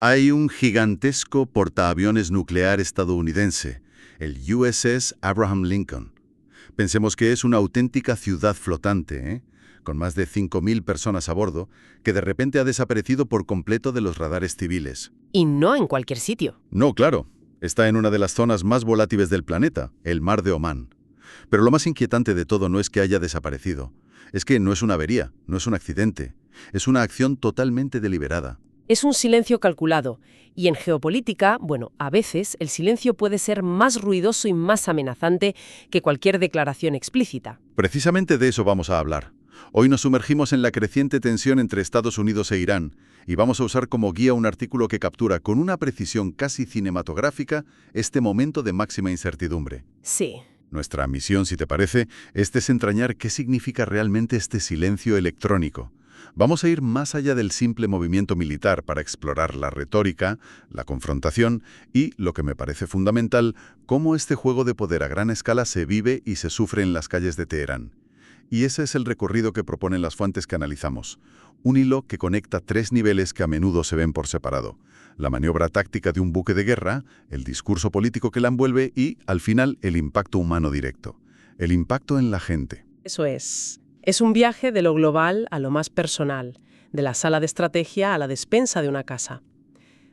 Hay un gigantesco portaaviones nuclear estadounidense, el USS Abraham Lincoln. Pensemos que es una auténtica ciudad flotante, con más de 5.000 personas a bordo, que de repente ha desaparecido por completo de los radares civiles. Y no en cualquier sitio. No, claro. Está en una de las zonas más volátiles del planeta, el Mar de Omán. Pero lo más inquietante de todo no es que haya desaparecido. Es que no es una avería, no es un accidente. Es una acción totalmente deliberada. Es un silencio calculado. Y en geopolítica, bueno, a veces el silencio puede ser más ruidoso y más amenazante que cualquier declaración explícita. Precisamente de eso vamos a hablar. Hoy nos sumergimos en la creciente tensión entre Estados Unidos e Irán y vamos a usar como guía un artículo que captura con una precisión casi cinematográfica este momento de máxima incertidumbre. Sí. Nuestra misión, si te parece, es desentrañar qué significa realmente este silencio electrónico. Vamos a ir más allá del simple movimiento militar para explorar la retórica, la confrontación y, lo que me parece fundamental, cómo este juego de poder a gran escala se vive y se sufre en las calles de Teherán. Y ese es el recorrido que proponen las fuentes que analizamos. Un hilo que conecta tres niveles que a menudo se ven por separado. La maniobra táctica de un buque de guerra, el discurso político que la envuelve y, al final, el impacto humano directo. El impacto en la gente. Eso es. Es un viaje de lo global a lo más personal, de la sala de estrategia a la despensa de una casa.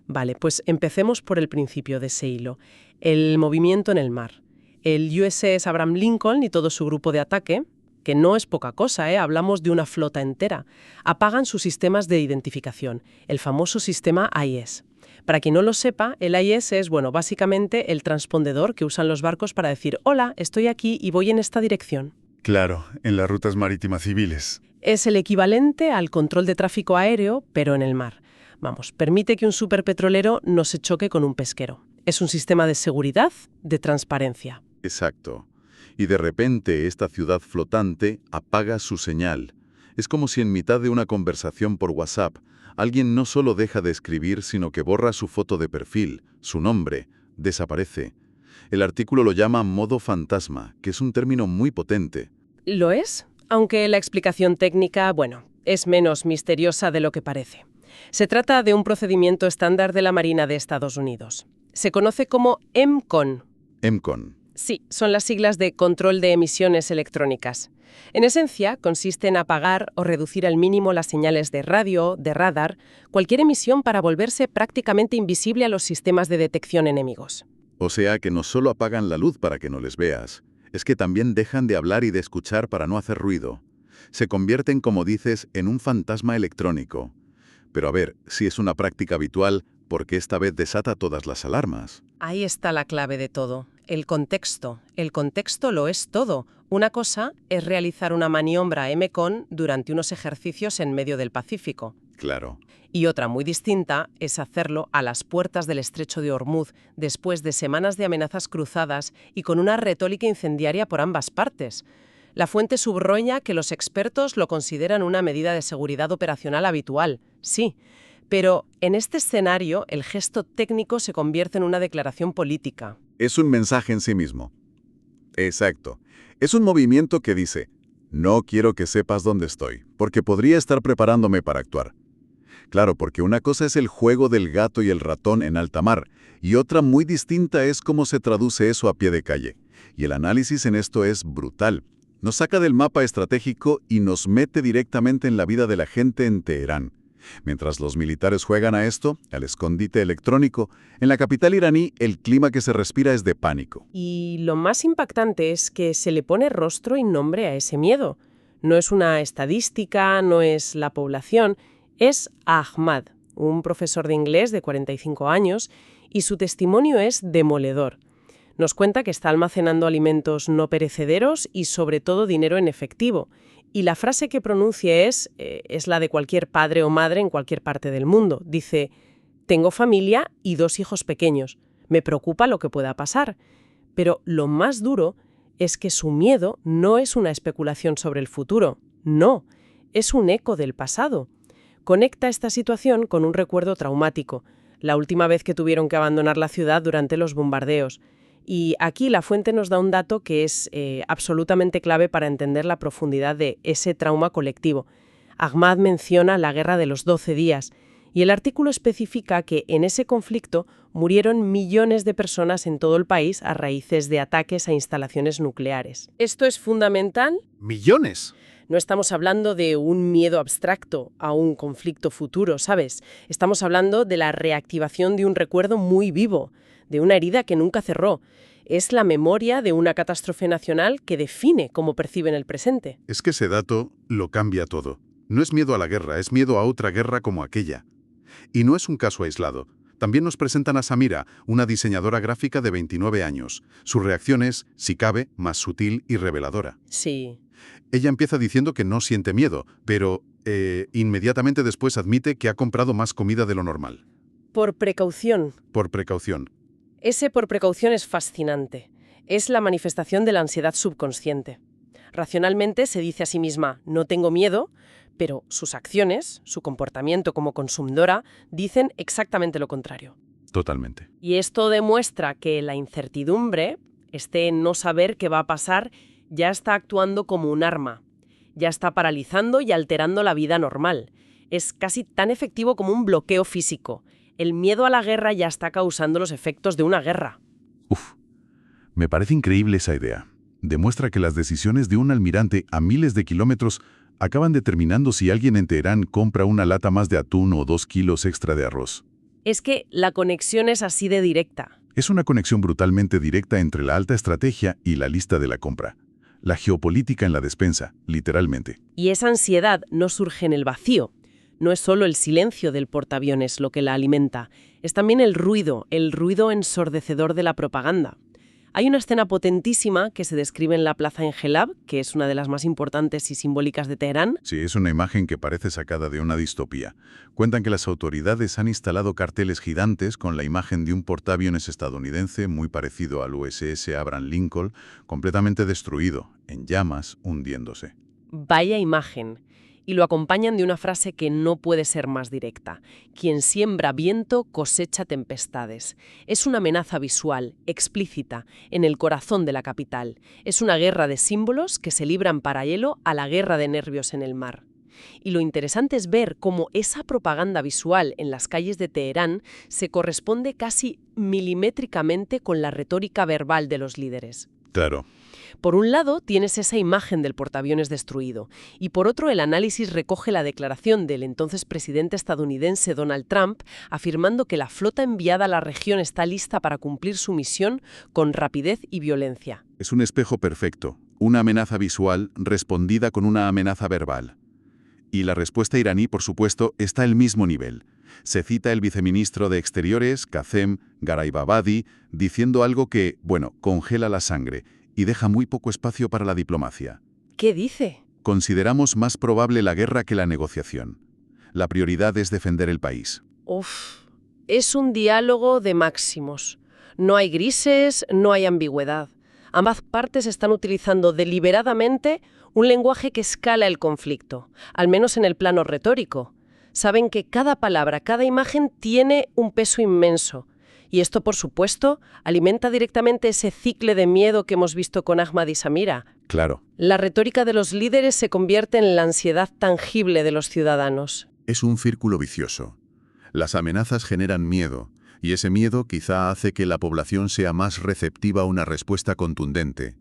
Vale, pues empecemos por el principio de ese hilo, el movimiento en el mar. El USS Abraham Lincoln y todo su grupo de ataque, que no es poca cosa, hablamos de una flota entera, apagan sus sistemas de identificación, el famoso sistema AIS. Para quien no lo sepa, el AIS es, básicamente el transpondedor que usan los barcos para decir «Hola, estoy aquí y voy en esta dirección». Claro, en las rutas marítimas civiles. Es el equivalente al control de tráfico aéreo, pero en el mar. Permite que un superpetrolero no se choque con un pesquero. Es un sistema de seguridad, de transparencia. Exacto. Y de repente esta ciudad flotante apaga su señal. Es como si en mitad de una conversación por WhatsApp, alguien no solo deja de escribir, sino que borra su foto de perfil, su nombre, desaparece. El artículo lo llama modo fantasma, que es un término muy potente. ¿Lo es? Aunque la explicación técnica, es menos misteriosa de lo que parece. Se trata de un procedimiento estándar de la Marina de Estados Unidos. Se conoce como EMCON. EMCON. Sí, son las siglas de Control de Emisiones Electrónicas. En esencia, consiste en apagar o reducir al mínimo las señales de radio, de radar, cualquier emisión para volverse prácticamente invisible a los sistemas de detección enemigos. O sea que no solo apagan la luz para que no les veas, es que también dejan de hablar y de escuchar para no hacer ruido. Se convierten, como dices, en un fantasma electrónico. Pero a ver, si es una práctica habitual, ¿por qué esta vez desata todas las alarmas? Ahí está la clave de todo. El contexto. El contexto lo es todo. Una cosa es realizar una maniobra EMCON durante unos ejercicios en medio del Pacífico. Claro. Y otra muy distinta es hacerlo a las puertas del estrecho de Hormuz, después de semanas de amenazas cruzadas y con una retórica incendiaria por ambas partes. La fuente subraya que los expertos lo consideran una medida de seguridad operacional habitual, sí, pero en este escenario el gesto técnico se convierte en una declaración política. Es un mensaje en sí mismo. Exacto. Es un movimiento que dice, no quiero que sepas dónde estoy, porque podría estar preparándome para actuar. Claro, porque una cosa es el juego del gato y el ratón en alta mar, y otra muy distinta es cómo se traduce eso a pie de calle. Y el análisis en esto es brutal. Nos saca del mapa estratégico y nos mete directamente en la vida de la gente en Teherán. Mientras los militares juegan a esto, al escondite electrónico, en la capital iraní el clima que se respira es de pánico. Y lo más impactante es que se le pone rostro y nombre a ese miedo. No es una estadística, no es la población. Es Ahmad, un profesor de inglés de 45 años, y su testimonio es demoledor. Nos cuenta que está almacenando alimentos no perecederos y sobre todo dinero en efectivo. Y la frase que pronuncia es la de cualquier padre o madre en cualquier parte del mundo. Dice, tengo familia y 2 hijos pequeños. Me preocupa lo que pueda pasar. Pero lo más duro es que su miedo no es una especulación sobre el futuro. No, es un eco del pasado. Conecta esta situación con un recuerdo traumático, la última vez que tuvieron que abandonar la ciudad durante los bombardeos. Y aquí la fuente nos da un dato que es absolutamente clave para entender la profundidad de ese trauma colectivo. Ahmad menciona la guerra de los 12 días, Y el artículo especifica que en ese conflicto murieron millones de personas en todo el país a raíces de ataques a instalaciones nucleares. ¿Esto es fundamental? ¡Millones! No estamos hablando de un miedo abstracto a un conflicto futuro, ¿sabes? Estamos hablando de la reactivación de un recuerdo muy vivo, de una herida que nunca cerró. Es la memoria de una catástrofe nacional que define cómo perciben el presente. Es que ese dato lo cambia todo. No es miedo a la guerra, es miedo a otra guerra como aquella. Y no es un caso aislado. También nos presentan a Samira, una diseñadora gráfica de 29 años. Su reacción es, si cabe, más sutil y reveladora. Sí. Ella empieza diciendo que no siente miedo, pero inmediatamente después admite que ha comprado más comida de lo normal. Por precaución. Por precaución. Ese por precaución es fascinante. Es la manifestación de la ansiedad subconsciente. Racionalmente se dice a sí misma, no tengo miedo, pero sus acciones, su comportamiento como consumidora, dicen exactamente lo contrario. Totalmente. Y esto demuestra que la incertidumbre, este no saber qué va a pasar, ya está actuando como un arma. Ya está paralizando y alterando la vida normal. Es casi tan efectivo como un bloqueo físico. El miedo a la guerra ya está causando los efectos de una guerra. Me parece increíble esa idea. Demuestra que las decisiones de un almirante a miles de kilómetros acaban determinando si alguien en Teherán compra una lata más de atún o 2 kilos extra de arroz. Es que la conexión es así de directa. Es una conexión brutalmente directa entre la alta estrategia y la lista de la compra. La geopolítica en la despensa, literalmente. Y esa ansiedad no surge en el vacío. No es solo el silencio del portaaviones lo que la alimenta, es también el ruido ensordecedor de la propaganda. Hay una escena potentísima que se describe en la plaza en Gelab, que es una de las más importantes y simbólicas de Teherán. Sí, es una imagen que parece sacada de una distopía. Cuentan que las autoridades han instalado carteles gigantes con la imagen de un portaaviones estadounidense muy parecido al USS Abraham Lincoln, completamente destruido, en llamas, hundiéndose. Vaya imagen. Y lo acompañan de una frase que no puede ser más directa. Quien siembra viento cosecha tempestades. Es una amenaza visual, explícita, en el corazón de la capital. Es una guerra de símbolos que se libra en paralelo a la guerra de nervios en el mar. Y lo interesante es ver cómo esa propaganda visual en las calles de Teherán se corresponde casi milimétricamente con la retórica verbal de los líderes. Claro. Por un lado, tienes esa imagen del portaaviones destruido, y por otro, el análisis recoge la declaración del entonces presidente estadounidense Donald Trump, afirmando que la flota enviada a la región está lista para cumplir su misión con rapidez y violencia. Es un espejo perfecto, una amenaza visual respondida con una amenaza verbal. Y la respuesta iraní, por supuesto, está al mismo nivel. Se cita el viceministro de Exteriores, Qasem Gharibabadi, diciendo algo que, congela la sangre y deja muy poco espacio para la diplomacia. ¿Qué dice? Consideramos más probable la guerra que la negociación. La prioridad es defender el país. Es un diálogo de máximos. No hay grises, no hay ambigüedad. Ambas partes están utilizando deliberadamente un lenguaje que escala el conflicto, al menos en el plano retórico. Saben que cada palabra, cada imagen tiene un peso inmenso. Y esto, por supuesto, alimenta directamente ese ciclo de miedo que hemos visto con Ahmad y Samira. Claro. La retórica de los líderes se convierte en la ansiedad tangible de los ciudadanos. Es un círculo vicioso. Las amenazas generan miedo, y ese miedo quizá hace que la población sea más receptiva a una respuesta contundente,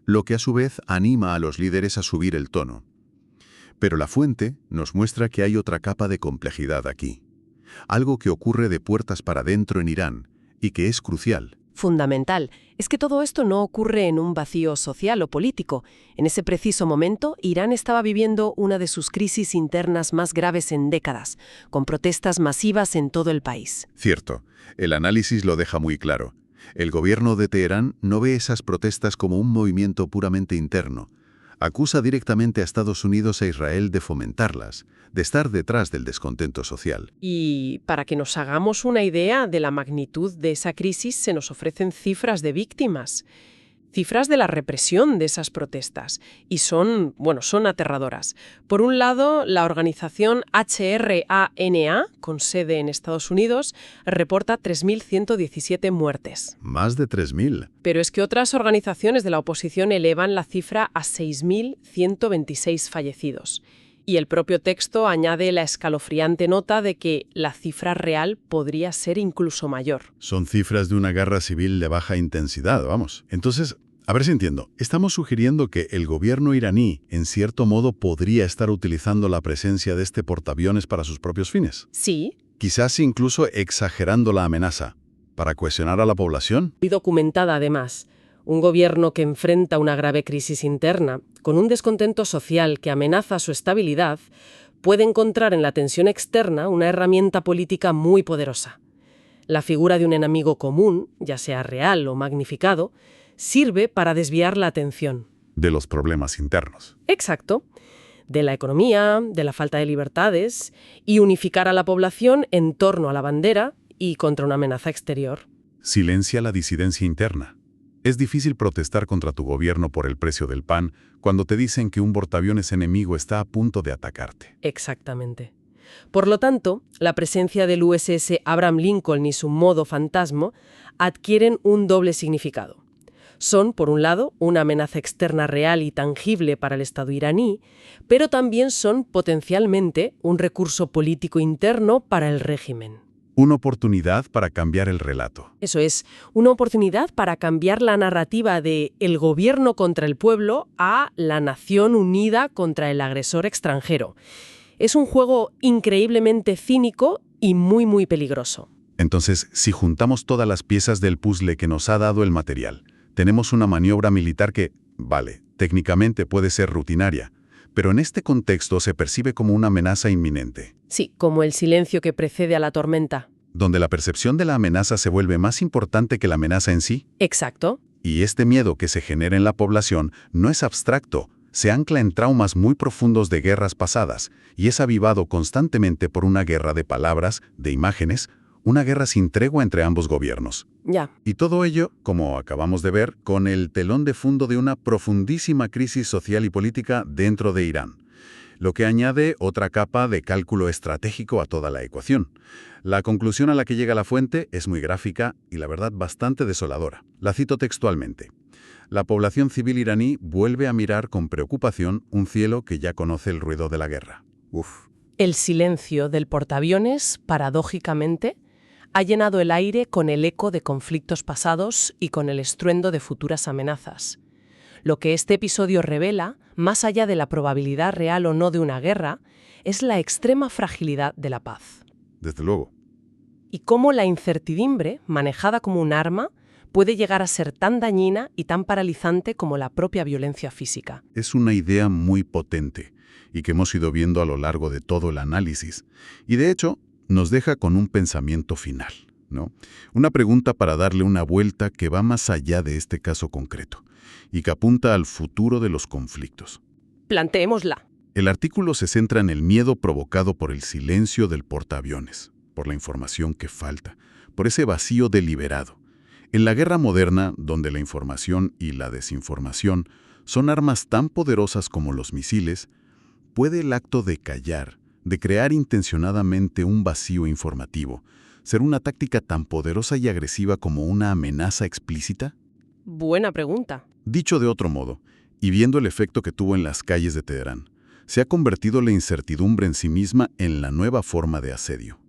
lo que a su vez anima a los líderes a subir el tono. Pero la fuente nos muestra que hay otra capa de complejidad aquí. Algo que ocurre de puertas para adentro en Irán, y que es crucial. Fundamental. Es que todo esto no ocurre en un vacío social o político. En ese preciso momento, Irán estaba viviendo una de sus crisis internas más graves en décadas, con protestas masivas en todo el país. Cierto. El análisis lo deja muy claro. El gobierno de Teherán no ve esas protestas como un movimiento puramente interno. Acusa directamente a Estados Unidos e Israel de fomentarlas, de estar detrás del descontento social. Y para que nos hagamos una idea de la magnitud de esa crisis, se nos ofrecen cifras de víctimas, cifras de la represión de esas protestas, y son aterradoras. Por un lado, la organización HRANA, con sede en Estados Unidos, reporta 3.117 muertes. Más de 3.000. Pero es que otras organizaciones de la oposición elevan la cifra a 6.126 fallecidos. Y el propio texto añade la escalofriante nota de que la cifra real podría ser incluso mayor. Son cifras de una guerra civil de baja intensidad, vamos. Entonces, a ver si entiendo. Estamos sugiriendo que el gobierno iraní, en cierto modo, podría estar utilizando la presencia de este portaaviones para sus propios fines. Sí. Quizás incluso exagerando la amenaza, para cohesionar a la población. Y documentada además. Un gobierno que enfrenta una grave crisis interna, con un descontento social que amenaza su estabilidad, puede encontrar en la tensión externa una herramienta política muy poderosa. La figura de un enemigo común, ya sea real o magnificado, sirve para desviar la atención. De los problemas internos. Exacto. De la economía, de la falta de libertades, y unificar a la población en torno a la bandera y contra una amenaza exterior. Silencia la disidencia interna. Es difícil protestar contra tu gobierno por el precio del pan cuando te dicen que un portaaviones enemigo está a punto de atacarte. Exactamente. Por lo tanto, la presencia del USS Abraham Lincoln y su modo fantasma adquieren un doble significado. Son, por un lado, una amenaza externa real y tangible para el Estado iraní, pero también son potencialmente un recurso político interno para el régimen. Una oportunidad para cambiar el relato. Eso es, una oportunidad para cambiar la narrativa de el gobierno contra el pueblo a la nación unida contra el agresor extranjero. Es un juego increíblemente cínico y muy, muy peligroso. Entonces, si juntamos todas las piezas del puzzle que nos ha dado el material, tenemos una maniobra militar que, vale, técnicamente puede ser rutinaria, pero en este contexto se percibe como una amenaza inminente. Sí, como el silencio que precede a la tormenta. Donde la percepción de la amenaza se vuelve más importante que la amenaza en sí. Exacto. Y este miedo que se genera en la población no es abstracto, se ancla en traumas muy profundos de guerras pasadas y es avivado constantemente por una guerra de palabras, de imágenes, una guerra sin tregua entre ambos gobiernos. Ya. Y todo ello, como acabamos de ver, con el telón de fondo de una profundísima crisis social y política dentro de Irán, lo que añade otra capa de cálculo estratégico a toda la ecuación. La conclusión a la que llega la fuente es muy gráfica y la verdad bastante desoladora. La cito textualmente. La población civil iraní vuelve a mirar con preocupación un cielo que ya conoce el ruido de la guerra. Uf. El silencio del portaaviones, paradójicamente, ha llenado el aire con el eco de conflictos pasados y con el estruendo de futuras amenazas. Lo que este episodio revela, más allá de la probabilidad real o no de una guerra, es la extrema fragilidad de la paz. Desde luego. Y cómo la incertidumbre, manejada como un arma, puede llegar a ser tan dañina y tan paralizante como la propia violencia física. Es una idea muy potente y que hemos ido viendo a lo largo de todo el análisis. Y de hecho, nos deja con un pensamiento final, ¿no? Una pregunta para darle una vuelta que va más allá de este caso concreto y que apunta al futuro de los conflictos. Planteémosla. El artículo se centra en el miedo provocado por el silencio del portaaviones, por la información que falta, por ese vacío deliberado. En la guerra moderna, donde la información y la desinformación son armas tan poderosas como los misiles, ¿puede el acto de callar, de crear intencionadamente un vacío informativo, ser una táctica tan poderosa y agresiva como una amenaza explícita? Buena pregunta. Dicho de otro modo, y viendo el efecto que tuvo en las calles de Teherán, se ha convertido la incertidumbre en sí misma en la nueva forma de asedio.